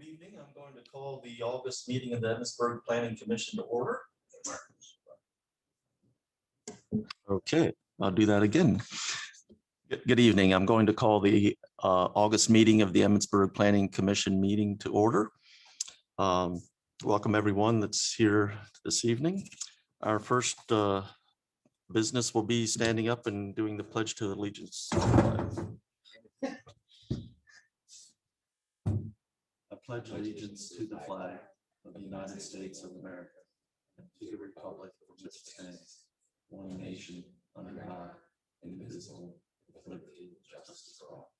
evening. I'm going to call the August meeting of the Emmitsburg Planning Commission to order. Okay, I'll do that again. Good evening. I'm going to call the August meeting of the Emmitsburg Planning Commission meeting to order. Welcome everyone that's here this evening. Our first business will be standing up and doing the Pledge to Allegiance. I pledge allegiance to the flag of the United States of America and to the republic for which it stands, one nation, under God, indivisible, with liberty and justice for all.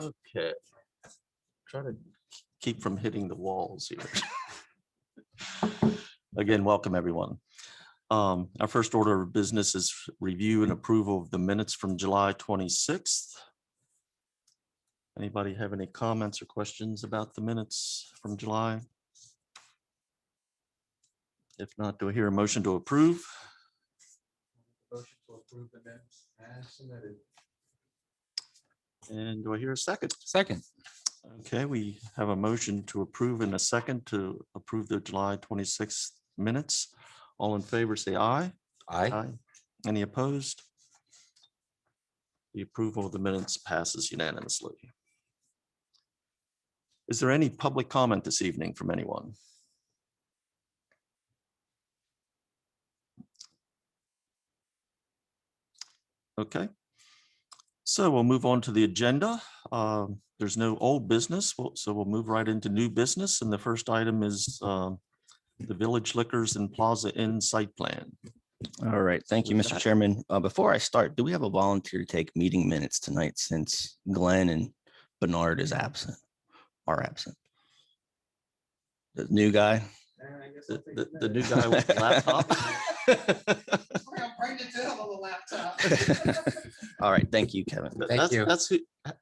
Okay. Try to keep from hitting the walls here. Again, welcome everyone. Our first order of business is review and approval of the minutes from July 26th. Anybody have any comments or questions about the minutes from July? If not, do I hear a motion to approve? Motion to approve the minutes as submitted. And do I hear a second? Second. Okay, we have a motion to approve and a second to approve the July 26th minutes. All in favor, say aye. Aye. Any opposed? The approval of the minutes passes unanimously. Is there any public comment this evening from anyone? Okay, so we'll move on to the agenda. There's no old business, so we'll move right into new business. And the first item is the Village Liquors and Plaza Inn site plan. All right, thank you, With Mr. that- Chairman. Before I start, do we have a volunteer to take meeting minutes tonight since Glenn and Bernard is absent, are absent? The new guy? The new guy with the laptop. Bring it down on the laptop. All right, thank you, Kevin. Thank you. That's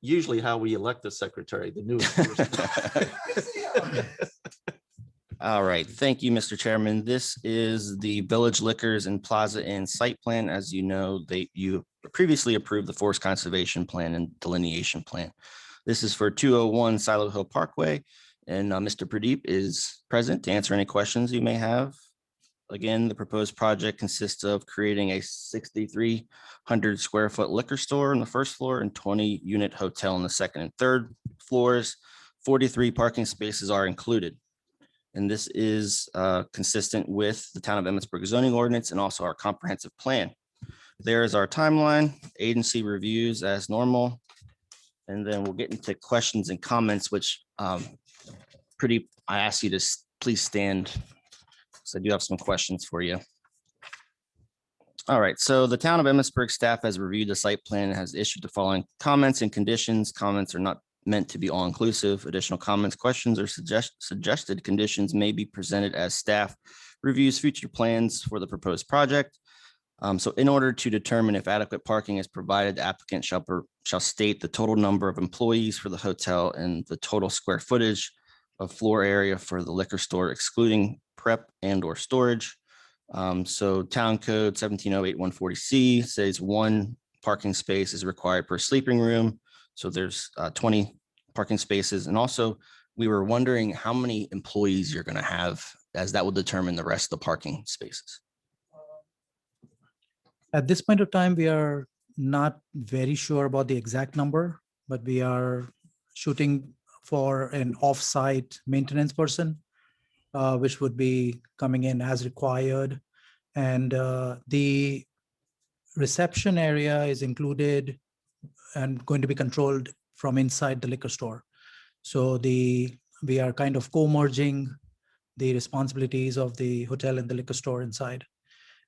usually how we elect the secretary, the newest person. All right, thank you, Mr. Chairman. This is the Village Liquors and Plaza Inn site plan. As you know, you previously approved the Forest Conservation Plan and Delineation Plan. This is for 201 Silo Hill Parkway, and Mr. Pradeep is present to answer any questions you may have. Again, the proposed project consists of creating a 6,300 square foot liquor store on the first floor and 20-unit hotel on the second and third floors. 43 parking spaces are included. And this is consistent with the town of Emmitsburg zoning ordinance and also our comprehensive plan. There is our timeline, agency reviews as normal. And then we'll get into questions and comments, which I ask you to please stand. So I do have some questions for you. All right, so the town of Emmitsburg staff has reviewed the site plan and has issued the following comments and conditions. Comments are not meant to be all-inclusive. Additional comments, questions, or suggested conditions may be presented as staff reviews future plans for the proposed project. So in order to determine if adequate parking is provided, the applicant shall state the total number of employees for the hotel and the total square footage of floor area for the liquor store, excluding prep and or storage. So town code 1708-140C says 1 parking space is required per sleeping room. So there's 20 parking spaces. And also we were wondering how many employees you're going to have, as that will determine the rest of the parking spaces. At this point of time, we are not very sure about the exact number, but we are shooting for an off-site maintenance person, which would be coming in as required. And the reception area is included and going to be controlled from inside the liquor store. So we are kind of co-merging the responsibilities of the hotel and the liquor store inside.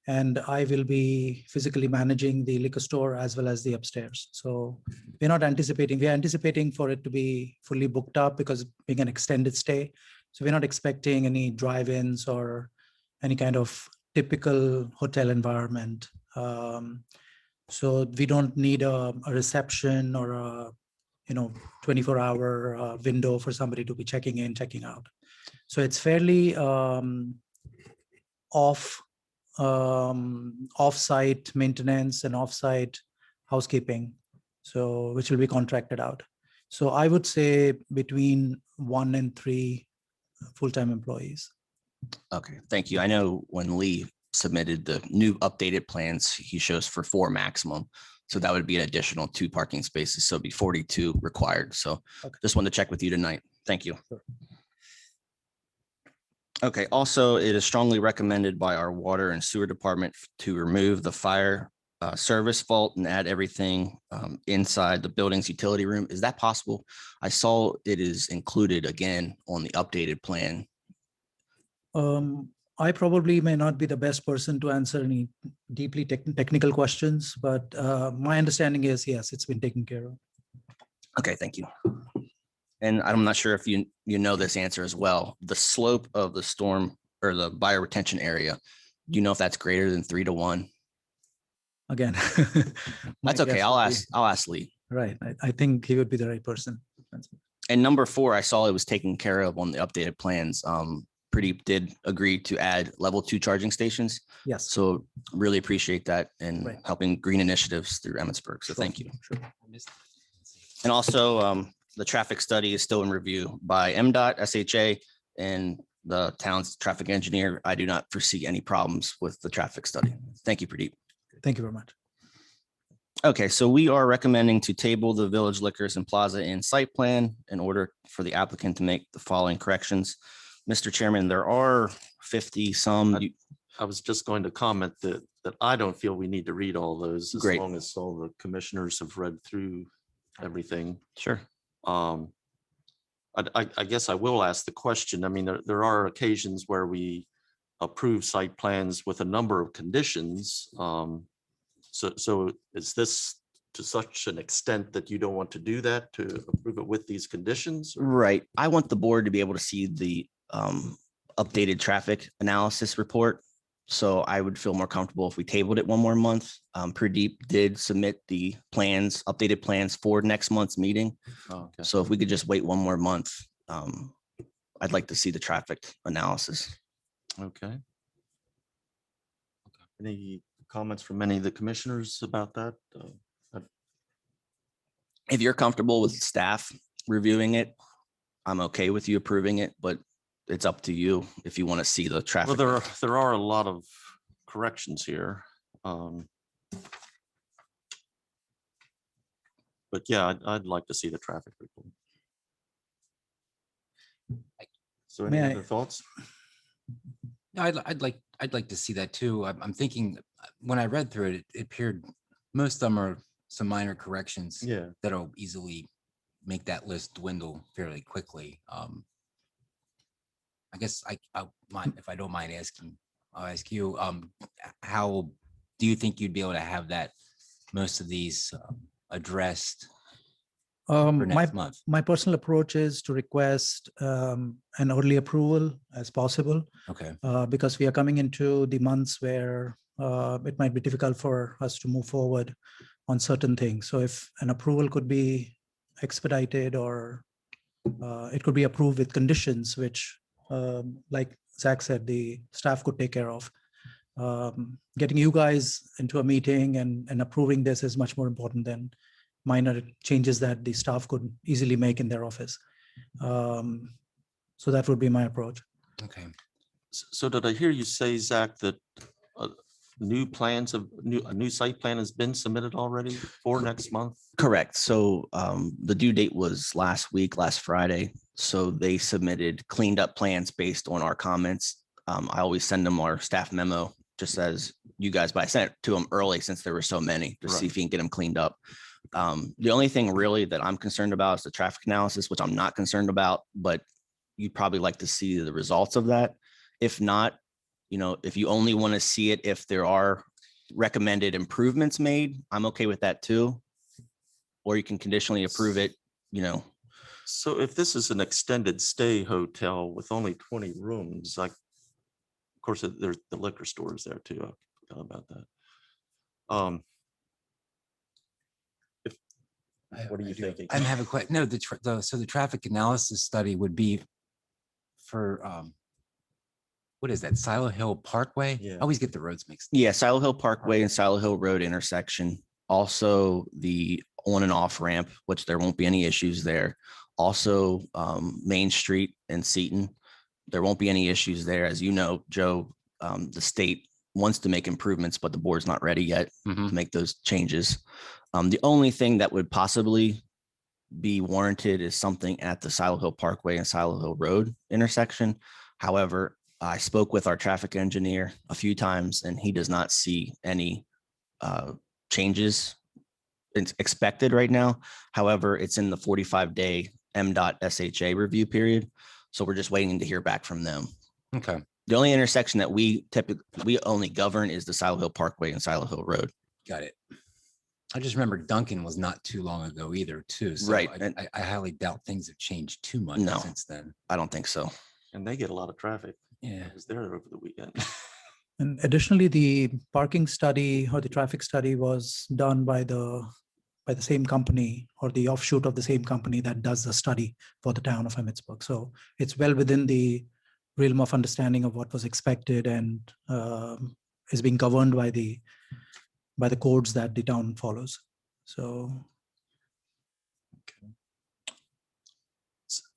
And I will be physically managing the liquor store as well as the upstairs. So we're anticipating for it to be fully booked up because being an extended stay. So we're not expecting any drive-ins or any kind of typical hotel environment. So we don't need a reception or a 24-hour window for somebody to be checking in, checking out. So it's fairly off-site maintenance and off-site housekeeping, so which will be contracted out. So I would say between 1 and 3 full-time employees. Okay, thank you. I know when Lee submitted the new updated plans, he shows for 4 maximum. So that would be an additional 2 parking spaces. So it'd be 42 required. So Okay. just wanted to check with you tonight. Thank you. Sure. Okay, also, it is strongly recommended by our water and sewer department to remove the fire service vault and add everything inside the building's utility room. Is that possible? I saw it is included again on the updated plan. I probably may not be the best person to answer any deeply technical questions, but my understanding is, yes, it's been taken care of. Okay, thank you. And I'm not sure if you know this answer as well. The slope of the storm or the bioretention area, do you know if that's greater than 3 to 1? Again. my That's okay. guess I'll would be- ask Lee. Right. I think he would be the right person. And number 4, I saw it was taken care of on the updated plans. Pradeep did agree to add level 2 charging stations. Yes. So really appreciate that and Right. helping green initiatives through Emmitsburg. So Sure, thank you. sure. And also the traffic study is still in review by MDOT, SHA, and the town's traffic engineer. I do not foresee any problems with the traffic study. Thank you, Pradeep. Thank you very much. Okay, so we are recommending to table the Village Liquors and Plaza Inn site plan in order for the applicant to make the following corrections. Mr. Chairman, there are 50 some. I was just going to comment that I don't feel we need to read all those as Great. long as all the commissioners have read through everything. Sure. I guess I will ask the question. I mean, there are occasions where we approve site plans with a number of conditions. So is this to such an extent that you don't want to do that, to approve it with these conditions? Right. I want the board to be able to see the updated traffic analysis report. So I would feel more comfortable if we tabled it one more month. Pradeep did submit the plans, updated plans for next month's meeting. Oh, okay. So if we could just wait one more month, I'd like to see the traffic analysis. Okay. Any comments from any of the commissioners about that? If you're comfortable with staff reviewing it, I'm okay with you approving it, but it's up to you if you want to see the traffic. Well, there are a lot of corrections here. But yeah, I'd like to see the traffic report. So any May I- other thoughts? No, I'd like to see that too. I'm thinking, when I read through it, it appeared most of them are some minor corrections Yeah. that'll easily make that list dwindle fairly quickly. I guess I'll mind, if I don't mind asking, I'll ask you, how do you think you'd be able to have that, most of these addressed for My next month? my personal approach is to request an early approval as possible, Okay, because we are coming into the months where it might be difficult for us to move forward on certain things. So if an approval could be expedited, or it could be approved with conditions, which, like Zach said, the staff could take care of. Getting you guys into a meeting and approving this is much more important than minor changes that the staff could easily make in their office. So that would be my approach. okay. So did I hear you say, Zach, that a new site plan has been submitted already for next month? Correct. So the due date was last Friday. So they submitted cleaned up plans based on our comments. I always send them our staff memo, just as you guys, but I sent it to them early since there were so many, to see if you can get them cleaned up. The only thing really that I'm concerned about is the traffic analysis, which I'm not concerned about, but you'd probably like to see the results of that. If not, if you only want to see it if there are recommended improvements made, I'm okay with that too. Or you can conditionally approve it, So if this is an extended stay hotel with only 20 rooms, of course, there's the liquor stores there too. I forgot about that. What are you thinking? I have a question. No, so the traffic analysis study would be for, what is that, Silo Hill Parkway? Yeah. I always get the roads mixed. Yeah, Silo Hill Parkway and Silo Hill Road intersection. Also the on and off ramp, which there won't be any issues there. Also, Main Street and Seton, there won't be any issues there. As you know, Joe, the state wants to make improvements, but the board's not ready yet to make those changes. The only thing that would possibly be warranted is something at the Silo Hill Parkway and Silo Hill Road intersection. However, I spoke with our traffic engineer a few times and he does not see any changes expected right now. However, it's in the 45-day MDOT SHA review period. So we're just waiting to hear back from them. Okay, The only intersection that we only govern is the Silo Hill Parkway and Silo Hill Road. got it. I just remember Duncan was not too long ago either, too. So Right, I, and- I highly doubt things have changed too much No. since then. I don't think so. And they get a lot of traffic. Yeah. I was there over the weekend. And additionally, the parking study or the traffic study was done by the same company or the offshoot of the same company that does the study for the town of Emmitsburg. So it's well within the realm of understanding of what was expected and is being governed by the codes that the town follows. So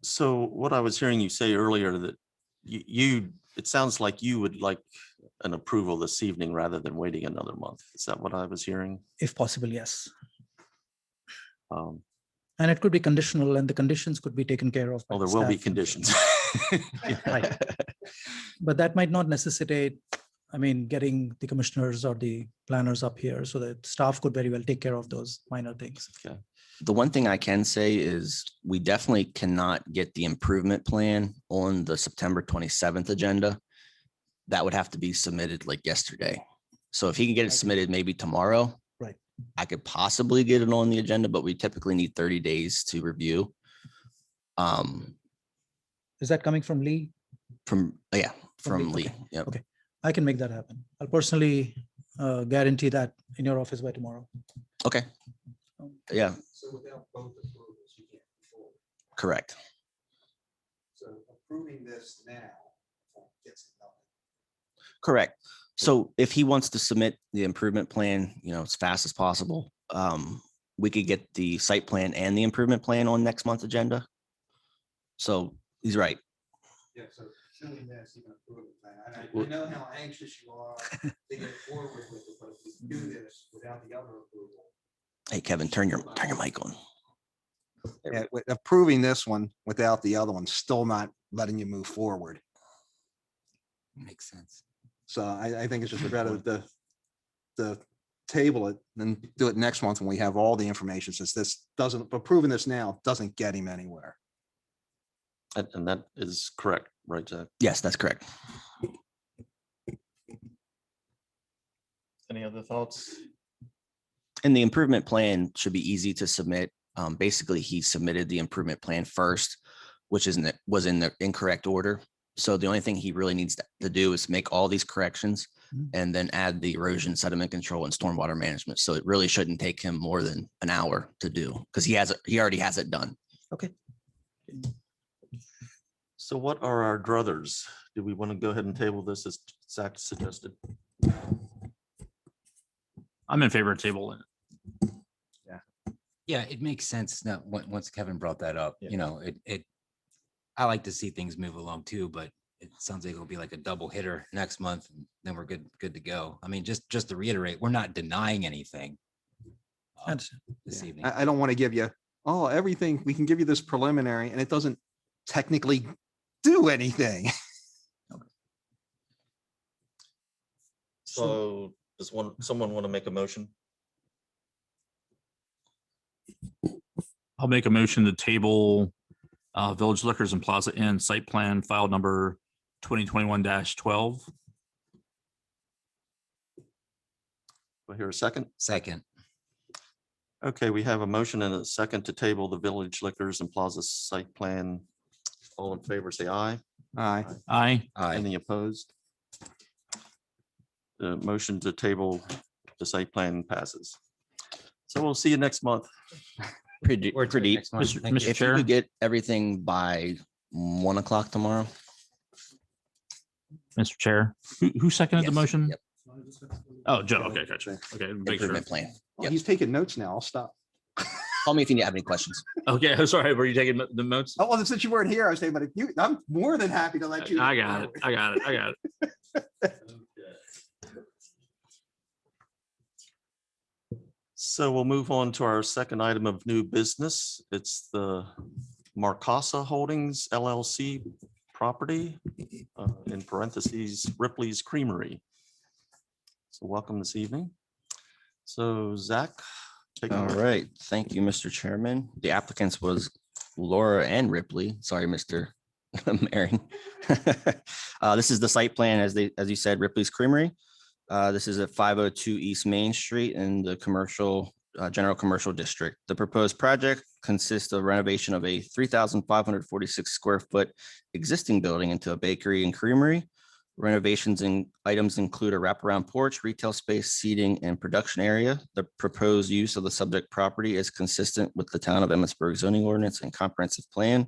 So what I was hearing you say earlier that it sounds like you would like an approval this evening rather than waiting another month. Is that what I was hearing? if possible, yes. Um, And it could be conditional and the conditions could be taken care of. by Well, there the will be staff. conditions. Right. But that might not necessitate, I mean, getting the commissioners or the planners up here so that staff could very well take care of those minor things. The one thing I can say is we definitely cannot get the improvement plan on the September 27th agenda. That would have to be submitted like yesterday. So if he can get it submitted maybe tomorrow. Right. I could possibly get it on the agenda, but we typically need 30 days to review. Is that coming from Lee? From From Lee, Lee. okay. Yep. Okay. I can make that happen. I'll personally guarantee that in your office by tomorrow. Okay. Yeah, So without both approvals, you can't move forward. correct. So approving this now gets nothing. Correct. So if he wants to submit the improvement plan, as fast as possible, we could get the site plan and the improvement plan on next month's agenda. So he's right. Yeah, so doing this, you can approve it. And I know how anxious you are to get forward with it, but if you do this without the other approval. Hey, Kevin, turn your mic on. Yeah, approving this one without the other one, still not letting you move forward. Makes sense. So I think it's just better the table it and do it next month when we have all the information, since approving this now doesn't get him anywhere. And that is correct, right, Zach? Yes, that's correct. Any other thoughts? And the improvement plan should be easy to submit. Basically, he submitted the improvement plan first, which was in the incorrect order. So the only thing he really needs to do is make all these corrections and then add the erosion, sediment control and stormwater management. So it really shouldn't take him more than an hour to do because he already has it done. Okay. So what are our druthers? Do we want to go ahead and table this as Zach suggested? I'm in favor of tabling it. Yeah, it makes sense. Now, once Kevin brought that up, Yeah. I like to see things move along too, but it sounds like it'll be like a double hitter next month, and then we're good to go. I mean, just to reiterate, we're not denying anything Understand. this evening. I don't want to give you, everything, we can give you this preliminary and it doesn't technically do anything. So does someone want to make a motion? I'll make a motion to table Village Liquors and Plaza Inn site plan file number 2021-12. We'll hear a second. Second, Okay, we have a motion and a second to table the Village Liquors and Plaza site plan. All in favor, say aye. Aye. Aye. aye. Any opposed? The motion to table the site plan passes. So we'll see you next month. Pretty, Or till pretty. next month. Mr. Thank you. If you Chair. could get everything by 1 o'clock tomorrow. Mr. Chair, who seconded the Yes, motion? yep. Oh, Joe. Okay, gotcha. Okay, make sure. Improvement plan. Well, he's taking notes now. I'll stop. Call me if you have any questions. Okay, I'm sorry. Were you taking the notes? Oh, well, since you weren't here, I was saying, but if you, I'm more than happy to let you. I got it. I got it. I got it. Okay. So we'll move on to our second item of new business. It's the Marcasa Holdings LLC property, in parentheses, Ripley's Creamery. So welcome this evening. So Zach. take it All away. right, thank you, Mr. Chairman. The applicants was Laura and Ripley. Sorry, Mr. Marion. This is the site plan, as you said, Ripley's Creamery. This is at 502 East Main Street in the general commercial district. The proposed project consists of renovation of a 3,546 square foot existing building into a bakery and creamery. Renovations and items include a wraparound porch, retail space, seating, and production area. The proposed use of the subject property is consistent with the town of Emmitsburg zoning ordinance and comprehensive plan.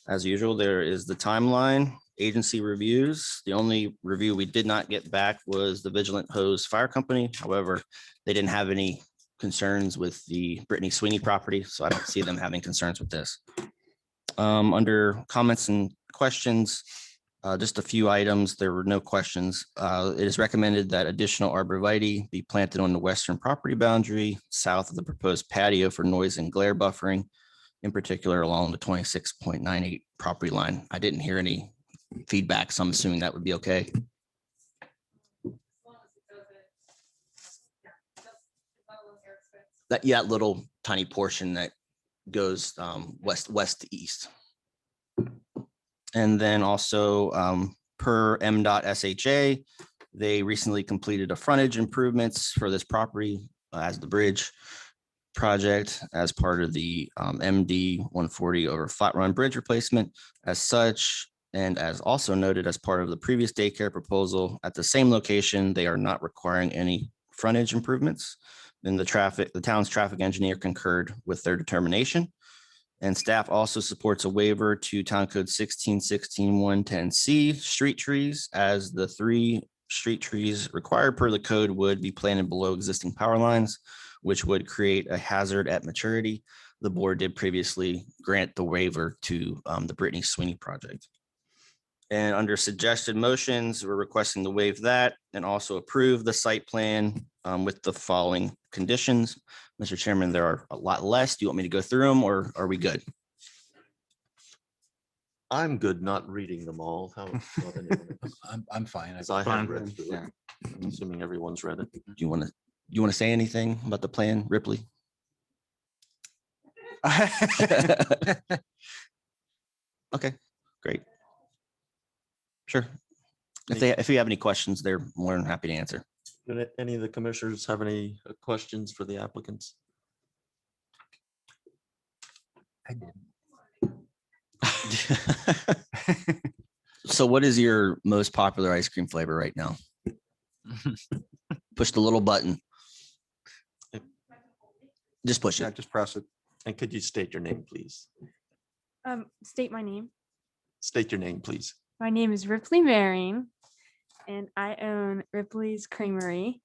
As usual, there is the timeline, agency reviews. The only review we did not get back was the Vigilant Hose Fire Company. However, they didn't have any concerns with the Brittany Sweeney property, so I don't see them having concerns with this. Under comments and questions, just a few items. There were no questions. It is recommended that additional arborvitae be planted on the western property boundary south of the proposed patio for noise and glare buffering, in particular along the 26.98 property line. I didn't hear any feedback, so I'm assuming that would be okay. That little tiny portion that goes west to east. And then also per MDOT SHA, they recently completed a frontage improvements for this property as the bridge project as part of the MD 140 over Flat Run Bridge replacement. As such, and as also noted as part of the previous daycare proposal at the same location, they are not requiring any frontage improvements. Then the town's traffic engineer concurred with their determination. And staff also supports a waiver to Town Code 1616-110C, street trees, as the 3 street trees required per the code would be planted below existing power lines, which would create a hazard at maturity. The board did previously grant the waiver to the Brittany Sweeney project. And under suggested motions, we're requesting to waive that and also approve the site plan with the following conditions. Mr. Chairman, there are a lot less. Do you want me to go through them or are we good? I'm good not reading them all. How about anyone else? I'm fine. As I Fine. have read through it. I'm assuming everyone's read it. Do you want to say anything about the plan, Ripley? Okay, great. Sure. If you have any questions, they're more than happy to answer. Do any of the commissioners have any questions for the applicants? I did. So what is your most popular ice cream flavor right now? Push the little button. Just push Yeah, it. just press it. And could you state your name, please? State my name. State your name, please. My name is Ripleigh Marion, and I own Ripley's Creamery.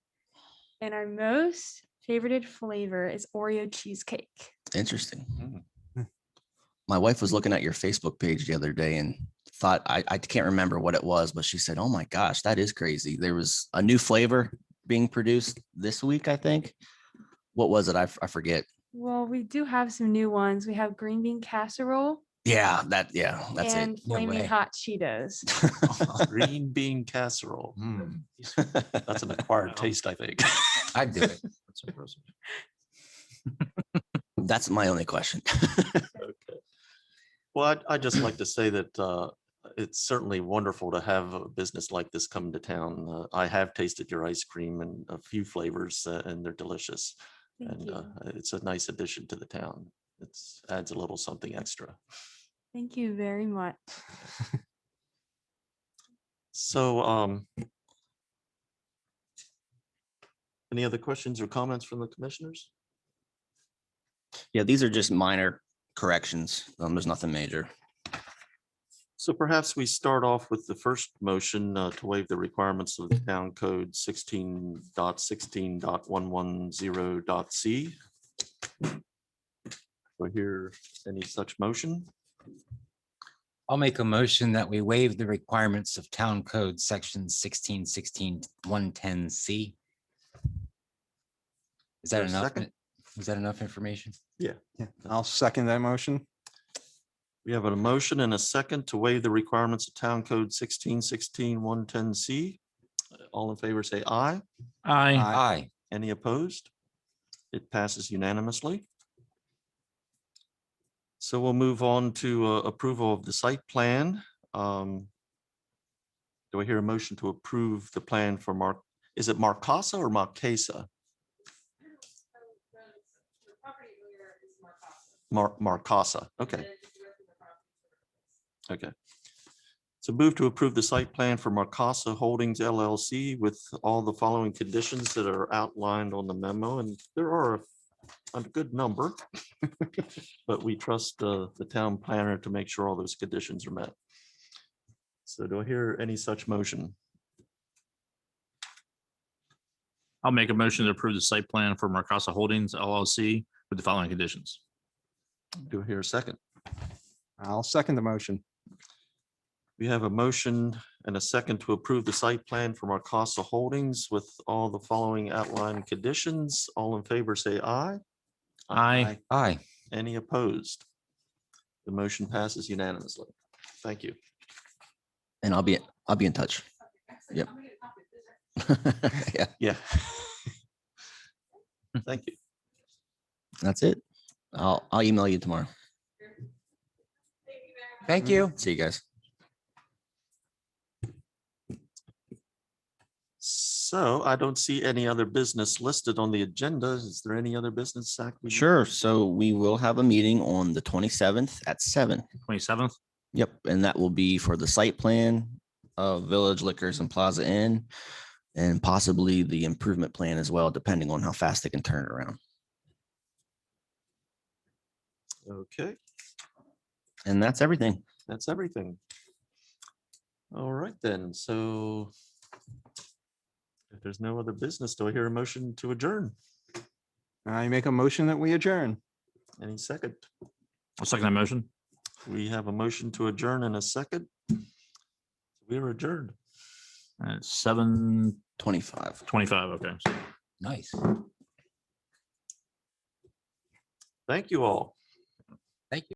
And our most favorited flavor is Oreo cheesecake. Interesting. My wife was looking at your Facebook page the other day and thought, I can't remember what it was, but she said, oh my gosh, that is crazy. There was a new flavor being produced this week, I think. What was it? I forget. Well, we do have some new ones. We have green bean casserole Yeah, that's and it. No flaming way. hot Cheetos. Green bean casserole. That's an acquired taste, I think. I'd do it. That's my only question. Okay. Well, I'd just like to say that it's certainly wonderful to have a business like this come to town. I have tasted your ice cream and a few flavors, and they're delicious. Thank And you. it's a nice addition to the town. It adds a little something extra. Thank you very much. So, any other questions or comments from the commissioners? Yeah, these are just minor corrections. There's nothing major. So perhaps we start off with the first motion to waive the requirements of the town code 16.16.110.c. Do I hear any such motion? I'll make a motion that we waive the requirements of Town Code Section 110C. Is that there a enough? second? Is that enough information? Yeah, I'll second that motion. We have a motion and a second to waive the requirements of Town Code 110C. All in favor, say aye. Aye. Aye. Any opposed? It passes unanimously. So we'll move on to approval of the site plan. Do I hear a motion to approve the plan for is it Marcasa or Marcasa? Marcasa, okay. Okay. So move to approve the site plan for Marcasa Holdings LLC with all the following conditions that are outlined on the memo, and there are a good number. But we trust the town planner to make sure all those conditions are met. So do I hear any such motion? I'll make a motion to approve the site plan for Marcasa Holdings LLC with the following conditions. Do I hear a second? I'll second the motion. We have a motion and a second to approve the site plan for Marcasa Holdings with all the following outlined conditions. All in favor, say aye. Aye. Aye. Any opposed? The motion passes unanimously. Thank you. And I'll be in touch. Yep. Yeah, Yeah. Thank you. that's it. I'll email you tomorrow. Thank you. See you guys. So I don't see any other business listed on the agenda. Is there any other business, Zach? Sure. So we will have a meeting on the 27th at 7. 27th. Yep. And that will be for the site plan of Village Liquors and Plaza Inn and possibly the improvement plan as well, depending on how fast they can turn it around. Okay, And that's everything. that's everything. All right then, so if there's no other business, do I hear a motion to adjourn? I make a motion that we adjourn. Any second? I'll second that motion. We have a motion to adjourn in a second. We are adjourned. At 7:25. 25. Okay. Nice. Thank you all. Thank you.